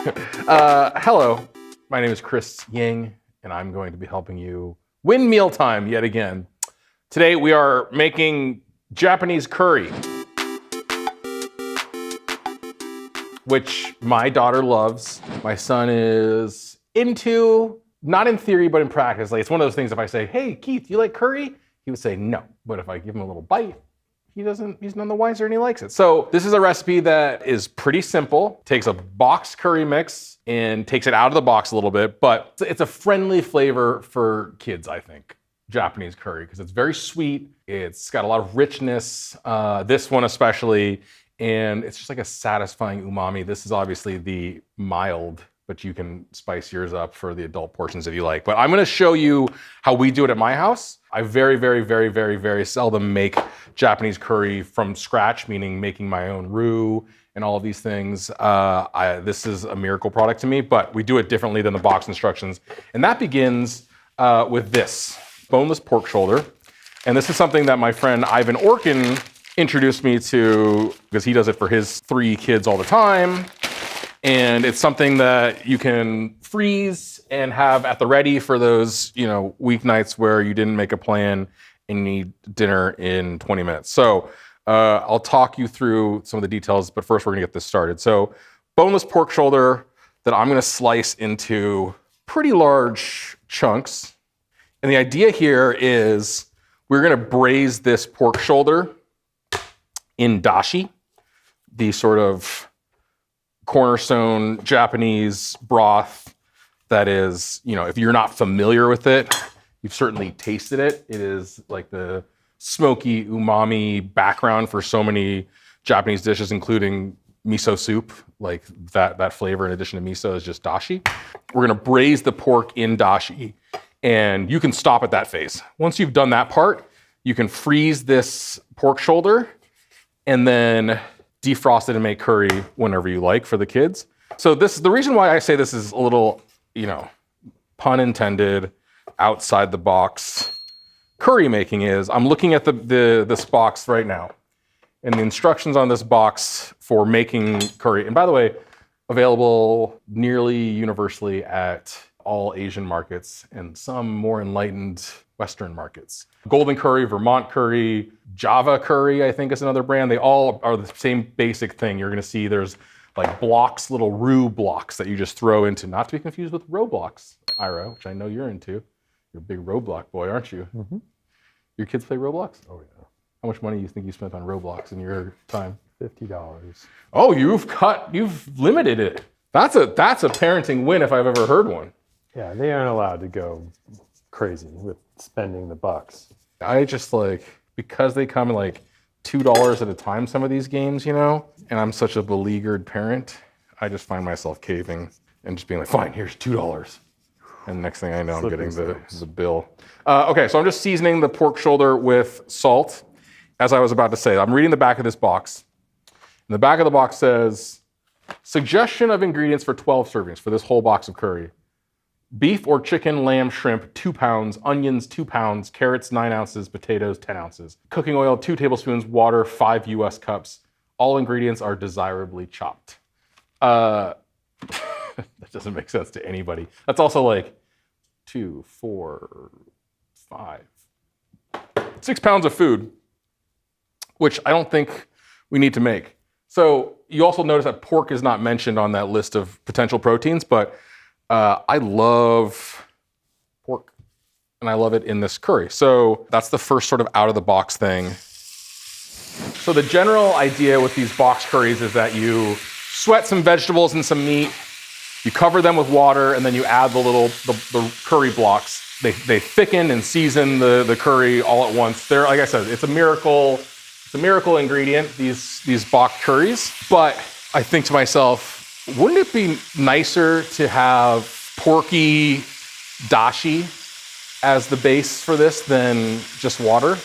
Hello, my name is Chris Ying, and I'm going to be helping you win mealtime yet again. Today we are making Japanese curry, which my daughter loves. My son is into, not in theory, but in practice. Like, it's one of those things, if I say, hey, Keith, do you like curry? He would say no. But if I give him a little bite, he's none the wiser and he likes it. So this is a recipe that is pretty simple. Takes a boxed curry mix and takes it out of the box a little bit, but it's a friendly flavor for kids, I think. Japanese curry, because it's very sweet. It's got a lot of richness, this one especially, and it's just like a satisfying umami. This is obviously the mild, but you can spice yours up for the adult portions if you like. But I'm gonna show you how we do it at my house. I very seldom make Japanese curry from scratch, meaning making my own roux and all of these things. This is a miracle product to me, but we do it differently than the box instructions. And that begins with this boneless pork shoulder. And this is something that my friend Ivan Orkin introduced me to because he does it for his 3 kids all the time. And it's something that you can freeze and have at the ready for those, weeknights where you didn't make a plan and you need dinner in 20 minutes. So I'll talk you through some of the details, but first we're gonna get this started. So boneless pork shoulder that I'm gonna slice into pretty large chunks. And the idea here is we're gonna braise this pork shoulder in dashi, the sort of cornerstone Japanese broth that is, if you're not familiar with it, you've certainly tasted it. It is like the smoky umami background for so many Japanese dishes, including miso soup. Like that flavor in addition to miso is just dashi. We're gonna braise the pork in dashi, and you can stop at that phase. Once you've done that part, you can freeze this pork shoulder and then defrost it and make curry whenever you like for the kids. So the reason why I say this is a little, pun intended, outside the box curry making is I'm looking at this box right now, and the instructions on this box for making curry, and by the way, available nearly universally at all Asian markets and some more enlightened Western markets. Golden curry, Vermont curry, Java curry, I think is another brand. They all are the same basic thing. You're gonna see there's like blocks, little roux blocks that you just throw into, not to be confused with Roblox, Ira, which I know you're into. You're a big Roblox boy, aren't you? Mm-hmm. Your kids play Roblox? Oh yeah. How much money do you think you spent on Roblox in your time? $50. Oh, you've limited it. That's a parenting win if I've ever heard one. Yeah, they aren't allowed to go crazy with spending the bucks. I just because they come in $2 at a time, some of these games, and I'm such a beleaguered parent, I just find myself caving and just being like, fine, here's $2. And next thing I know, I'm getting the bill. Okay, so I'm just seasoning the pork shoulder with salt. As I was about to say, I'm reading the back of this box. And the back of the box says, suggestion of ingredients for 12 servings for this whole box of curry. Beef or chicken, lamb, shrimp, 2 pounds, onions, 2 pounds, carrots, 9 ounces, potatoes, 10 ounces. Cooking oil, 2 tablespoons, water, 5 US cups. All ingredients are desirably chopped. That doesn't make sense to anybody. That's also 2, 4, 5, 6 pounds of food, which I don't think we need to make. So you also notice that pork is not mentioned on that list of potential proteins, but I love pork, and I love it in this curry. So that's the first sort of out-of-the-box thing. So the general idea with these box curries is that you sweat some vegetables and some meat, you cover them with water, and then you add the curry blocks. They thicken and season the curry all at once. Like I said, it's a miracle ingredient, these box curries. But I think to myself, wouldn't it be nicer to have porky dashi as the base for this than just water?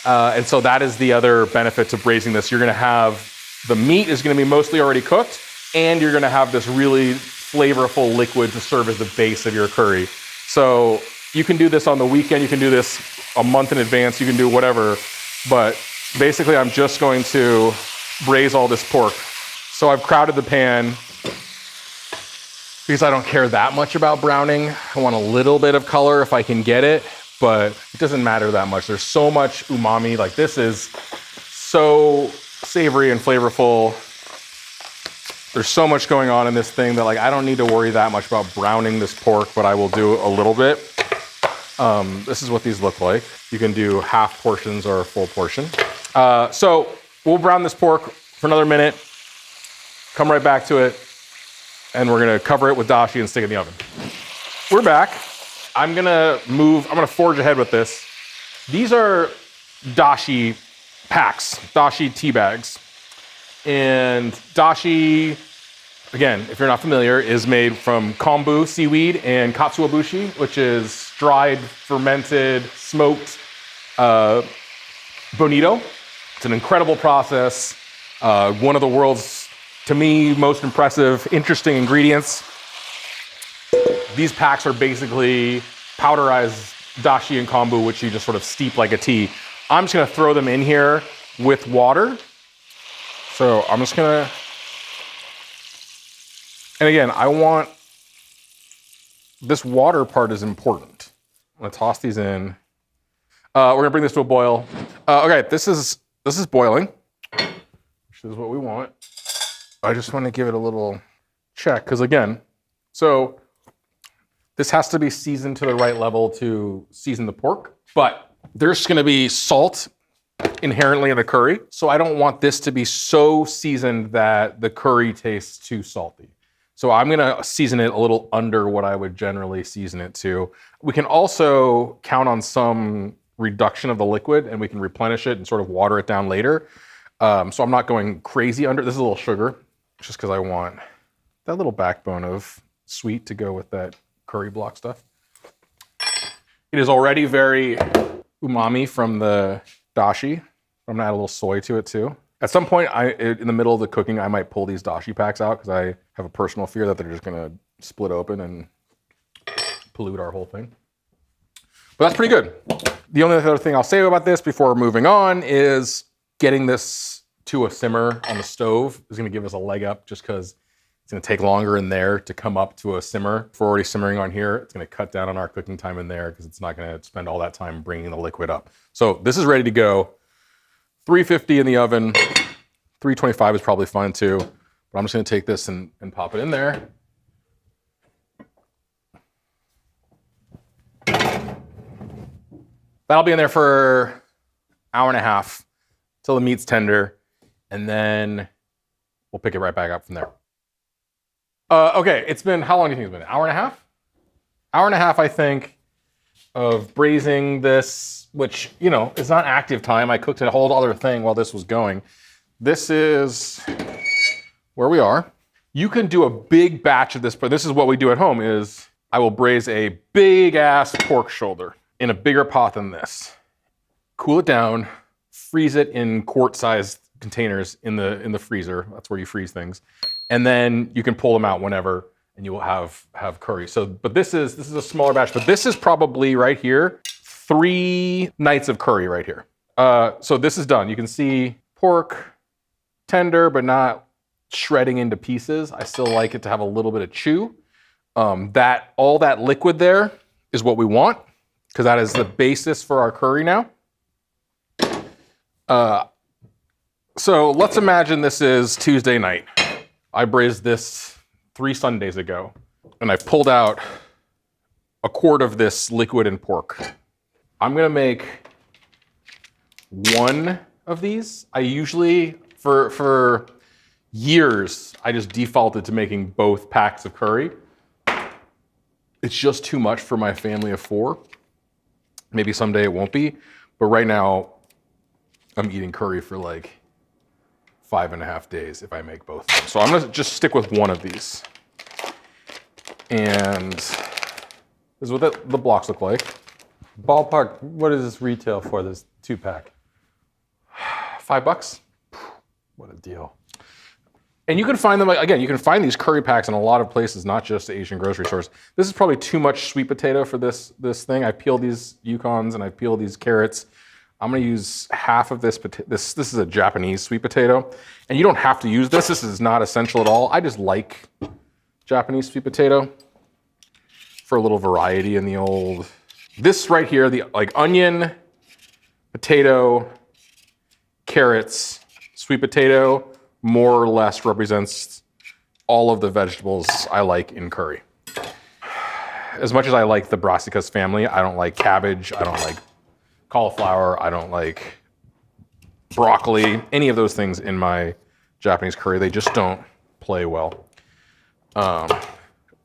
And so that is the other benefit to braising this. You're gonna have, the meat is gonna be mostly already cooked, and you're gonna have this really flavorful liquid to serve as the base of your curry. So you can do this on the weekend, you can do this a month in advance, you can do whatever, but basically I'm just going to braise all this pork. So I've crowded the pan because I don't care that much about browning. I want a little bit of color if I can get it, but it doesn't matter that much. There's so much umami. Like this is so savory and flavorful. There's so much going on in this thing that like I don't need to worry that much about browning this pork, but I will do a little bit. This is what these look like. You can do half portions or a full portion. So we'll brown this pork for another minute, come right back to it, and we're gonna cover it with dashi and stick it in the oven. We're back. I'm gonna forge ahead with this. These are dashi packs, dashi tea bags. And dashi, again, if you're not familiar, is made from kombu seaweed and katsuobushi, which is dried, fermented, smoked bonito. It's an incredible process. One of the world's, to me, most impressive, interesting ingredients. These packs are basically powderized dashi and kombu, which you just sort of steep like a tea. I'm just gonna throw them in here with water. So I'm just gonna, and again, I want, this water part is important. I'm gonna toss these in. We're gonna bring this to a boil. Okay, this is boiling, which is what we want. I just wanna give it a little check, because again, so this has to be seasoned to the right level to season the pork, but there's gonna be salt inherently in the curry. So I don't want this to be so seasoned that the curry tastes too salty. So I'm gonna season it a little under what I would generally season it to. We can also count on some reduction of the liquid and we can replenish it and sort of water it down later. So I'm not going crazy under. This is a little sugar, just because I want that little backbone of sweet to go with that curry block stuff. It is already very umami from the dashi. I'm gonna add a little soy to it too. At some point, in the middle of the cooking, I might pull these dashi packs out because I have a personal fear that they're just gonna split open and pollute our whole thing. But that's pretty good. The only other thing I'll say about this before moving on is getting this to a simmer on the stove is gonna give us a leg up just because it's gonna take longer in there to come up to a simmer. If we're already simmering on here, it's gonna cut down on our cooking time in there because it's not gonna spend all that time bringing the liquid up. So this is ready to go. 350 in the oven. 325 is probably fine too. But I'm just gonna take this and pop it in there. That'll be in there for an hour and a half till the meat's tender. And then we'll pick it right back up from there. Okay, it's been, how long do you think it's been? An hour and a half? Hour and a half, I think, of braising this, which, you know, is not active time. I cooked a whole other thing while this was going. This is where we are. You can do a big batch of this, but this is what we do at home is I will braise a big ass pork shoulder in a bigger pot than this. Cool it down, freeze it in quart-sized containers in the freezer. That's where you freeze things. And then you can pull them out whenever and you will have curry. So, but this is a smaller batch, but this is probably right here, 3 nights of curry right here. So this is done. You can see pork, tender, but not shredding into pieces. I still like it to have a little bit of chew. All that liquid there is what we want because that is the basis for our curry now. So let's imagine this is Tuesday night. I braised this 3 Sundays ago, and I pulled out a quart of this liquid and pork. I'm gonna make 1 of these. I usually, for years, I just defaulted to making both packs of curry. It's just too much for my family of 4. Maybe someday it won't be, but right now, I'm eating curry for like 5.5 days if I make both of them. So I'm gonna just stick with 1 of these. And this is what the blocks look like. Ballpark, what does this retail for, this 2-pack? $5. What a deal. And you can find them, again, you can find these curry packs in a lot of places, not just Asian grocery stores. This is probably too much sweet potato for this thing. I peeled these Yukons and I peeled these carrots. I'm gonna use half of this. This is a Japanese sweet potato. And you don't have to use this. This is not essential at all. I just like Japanese sweet potato for a little variety in the old. This right here, the like onion, potato, carrots, sweet potato, more or less represents all of the vegetables I like in curry. As much as I like the brassicas family, I don't like cabbage, I don't like cauliflower, I don't like broccoli, any of those things in my Japanese curry. They just don't play well.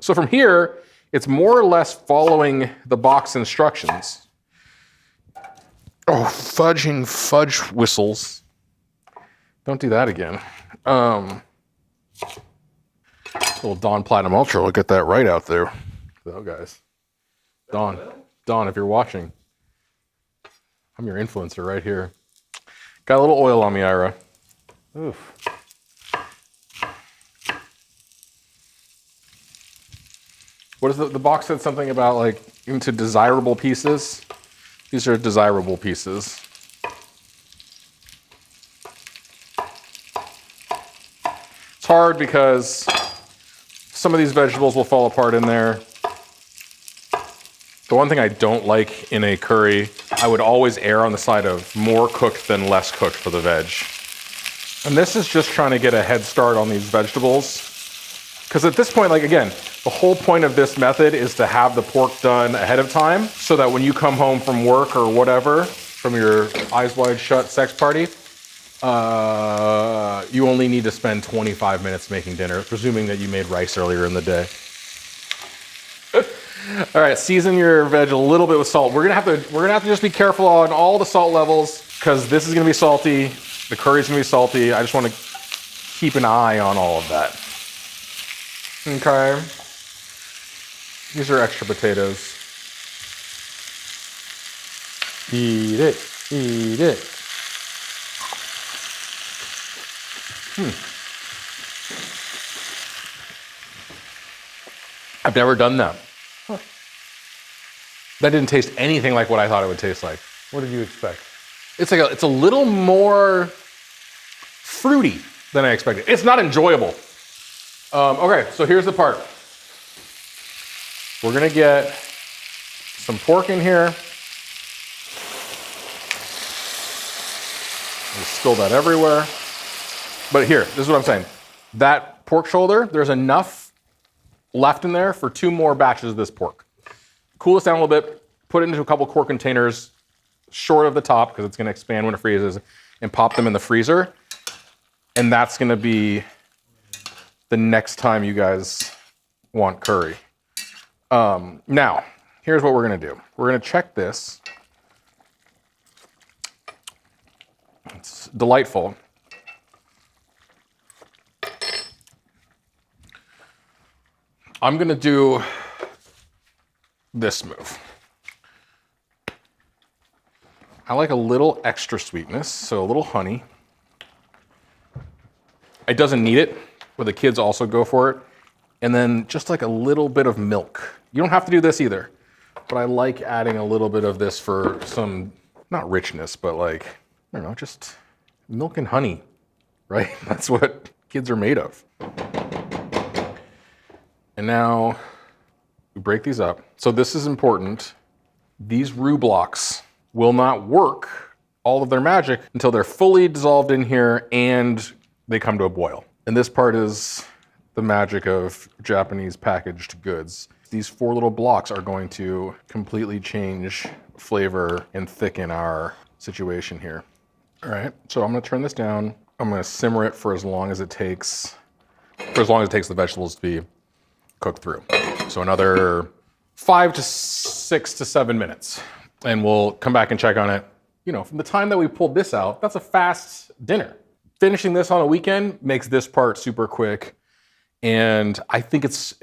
So from here, it's more or less following the box instructions. Oh, fudging fudge whistles. Don't do that again. Little Dawn Platinum Ultra will get that right out there. So guys, Dawn, if you're watching, I'm your influencer right here. Got a little oil on me, Ira. Oof. What is the box said something about like into desirable pieces? These are desirable pieces. It's hard because some of these vegetables will fall apart in there. The one thing I don't like in a curry, I would always err on the side of more cooked than less cooked for the veg. And this is just trying to get a head start on these vegetables. Because at this point, like again, the whole point of this method is to have the pork done ahead of time so that when you come home from work or whatever, from your eyes wide shut sex party, you only need to spend 25 minutes making dinner, presuming that you made rice earlier in the day. All right, season your veg a little bit with salt. We're gonna have to just be careful on all the salt levels because this is gonna be salty. The curry's gonna be salty. I just want to keep an eye on all of that. Okay. These are extra potatoes. Eat it, eat it. I've never done that. That didn't taste anything like what I thought it would taste like. What did you expect? It's like it's a little more fruity than I expected. It's not enjoyable. Okay, so here's the part. We're gonna get some pork in here. Spill that everywhere. But here, this is what I'm saying. That pork shoulder, there's enough left in there for 2 more batches of this pork. Cool this down a little bit, put it into a couple quart containers short of the top because it's gonna expand when it freezes, and pop them in the freezer. And that's gonna be the next time you guys want curry. Now, here's what we're gonna do. We're gonna check this. It's delightful. I'm gonna do this move. I like a little extra sweetness, so a little honey. It doesn't need it, but the kids also go for it. And then just like a little bit of milk. You don't have to do this either, but I like adding a little bit of this for some, not richness, but like, I don't know, just milk and honey, right? That's what kids are made of. And now we break these up. So this is important. These roux blocks will not work all of their magic until they're fully dissolved in here and they come to a boil. And this part is the magic of Japanese packaged goods. These 4 little blocks are going to completely change flavor and thicken our situation here. All right, so I'm gonna turn this down. I'm gonna simmer it for as long as it takes the vegetables to be cooked through. So another 5 to 6 to 7 minutes. And we'll come back and check on it. You know, from the time that we pulled this out, that's a fast dinner. Finishing this on a weekend makes this part super quick. And I think it's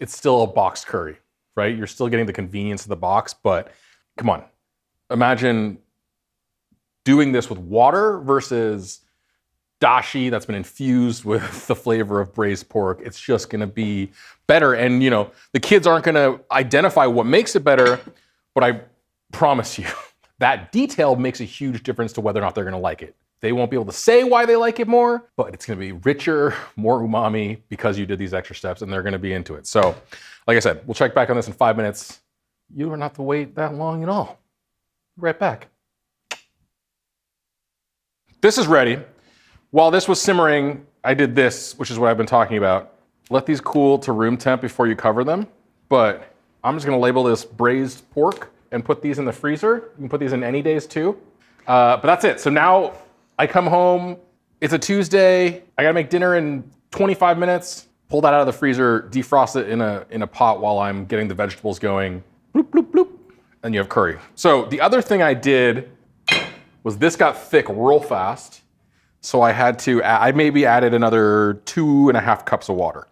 still a boxed curry, right? You're still getting the convenience of the box, but come on. Imagine doing this with water versus dashi that's been infused with the flavor of braised pork. It's just gonna be better. And you know, the kids aren't gonna identify what makes it better, but I promise you, that detail makes a huge difference to whether or not they're gonna like it. If They won't be able to say why they like it more, but it's gonna be richer, more umami because you did these extra steps, and they're gonna be into it. So, like I said, we'll check back on this in 5 minutes. You don't have to wait that long at all. Right back. This is ready. While this was simmering, I did this, which is what I've been talking about. Let these cool to room temp before you cover them. But I'm just gonna label this braised pork and put these in the freezer. You can put these in any days too. But that's it. So now I come home, it's a Tuesday, I gotta make dinner in 25 minutes, pull that out of the freezer, defrost it in a pot while I'm getting the vegetables going, bloop, bloop, bloop, and you have curry. So the other thing I did was this got thick real fast. So I maybe added another 2.5 cups of water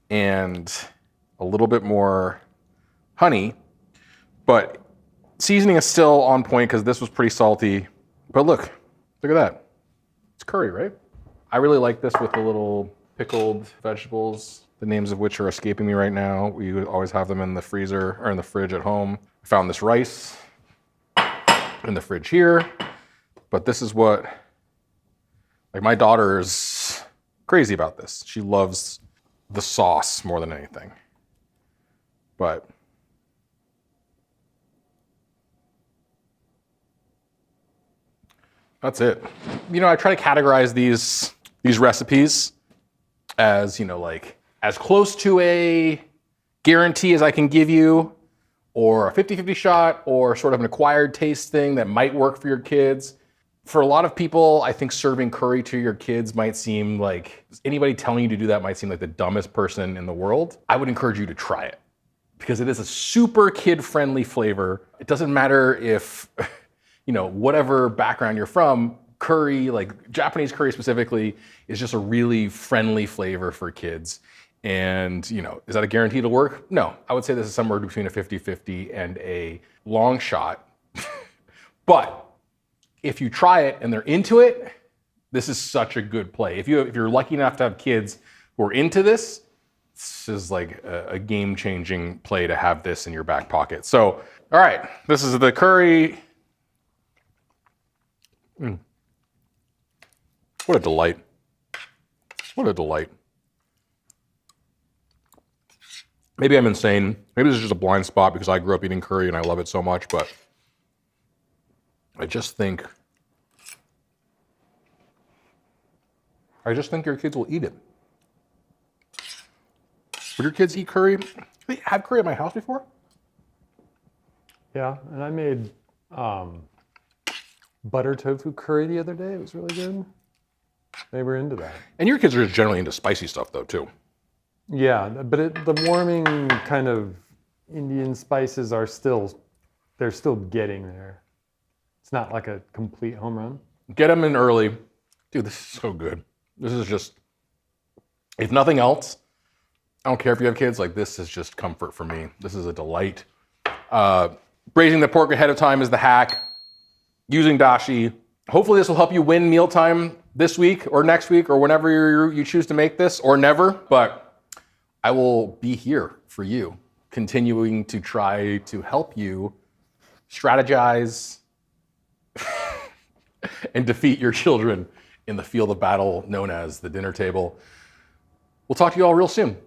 and a little bit more honey, but seasoning is still on point because this was pretty salty. But look at that. It's curry, right? I really like this with the little pickled vegetables, the names of which are escaping me right now. We always have them in the freezer or in the fridge at home. I found this rice in the fridge here, but this is what, like, my daughter's crazy about this. She loves the sauce more than anything. But that's it. You know, I try to categorize these recipes as, like as close to a guarantee as I can give you, or a 50-50 shot, or sort of an acquired taste thing that might work for your kids. For a lot of people, I think serving curry to your kids might seem like, anybody telling you to do that might seem like the dumbest person in the world. I would encourage you to try it because it is a super kid-friendly flavor. It doesn't matter if, whatever background you're from, curry, like Japanese curry specifically, is just a really friendly flavor for kids. And, is that a guarantee it'll work? No, I would say this is somewhere between a 50-50 and a long shot. But if you try it and they're into it, this is such a good play. If you're lucky enough to have kids who are into this, this is like a game-changing play to have this in your back pocket. So, all right, this is the curry. What a delight. What a delight. Maybe I'm insane. Maybe this is just a blind spot because I grew up eating curry and I love it so much, but I just think your kids will eat it. Would your kids eat curry? Did they have curry at my house before? Yeah, and I made butter tofu curry the other day. It was really good. They were into that. And your kids are generally into spicy stuff though, too. Yeah, but the warming kind of Indian spices they're still getting there. It's not like a complete home run. Get them in early. Dude, this is so good. This is just, if nothing else, I don't care if you have kids, like this is just comfort for me. This is a delight. Braising the pork ahead of time is the hack. Using dashi. Hopefully this will help you win Mealtime this week or next week or whenever you choose to make this, or never. But I will be here for you, continuing to try to help you strategize and defeat your children in the field of battle known as the dinner table. We'll talk to you all real soon.